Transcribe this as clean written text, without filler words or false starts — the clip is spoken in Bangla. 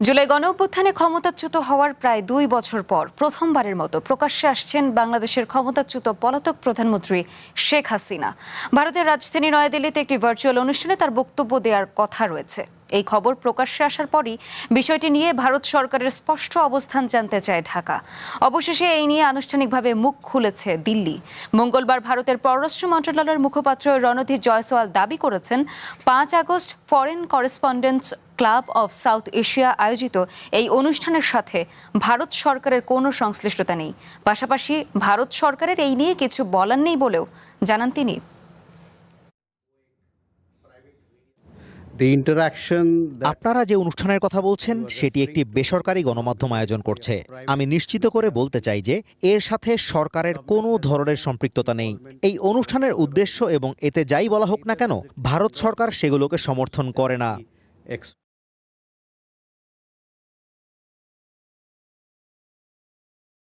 জুলাই গণঅভ্যুত্থানে ক্ষমতাচ্যুত হওয়ার প্রায় ২ বছর পর প্রথমবারের মতো প্রকাশ্যে আসছেন বাংলাদেশের ক্ষমতাচ্যুত পলাতক প্রধানমন্ত্রী শেখ হাসিনা। ভারতের রাজধানী নয়াদিল্লিতে একটি ভার্চুয়াল অনুষ্ঠানে তার বক্তব্য দেওয়ার কথা রয়েছে। এই খবর প্রকাশ্যে আসার পরই বিষয়টি নিয়ে ভারত সরকারের স্পষ্ট অবস্থান জানতে চায় ঢাকা। অবশেষে এই নিয়ে আনুষ্ঠানিকভাবে মুখ খুলেছে দিল্লি। মঙ্গলবার ভারতের পররাষ্ট্র মন্ত্রণালয়ের মুখপাত্র রণধীর জয়সওয়াল দাবি করেছেন, ৫ August foreign correspondents club of south Asia আয়োজিত এই অনুষ্ঠানের সাথে ভারত সরকারের কোনো সংশ্লিষ্টতা নেই। পাশাপাশি ভারত সরকারের এই নিয়ে কিছু বলার নেই বলেও জানান তিনি। আপনারা যে অনুষ্ঠানের কথা বলছেন সেটি একটি বেসরকারি গণমাধ্যম আয়োজন করছে। আমি নিশ্চিত করে বলতে চাই যে এর সাথে সরকারের কোনো ধরনের সম্পৃক্ততা নেই। এই অনুষ্ঠানের উদ্দেশ্য এবং এতে যাই বলা হোক না কেন, ভারত সরকার সেগুলোকে সমর্থন করে না।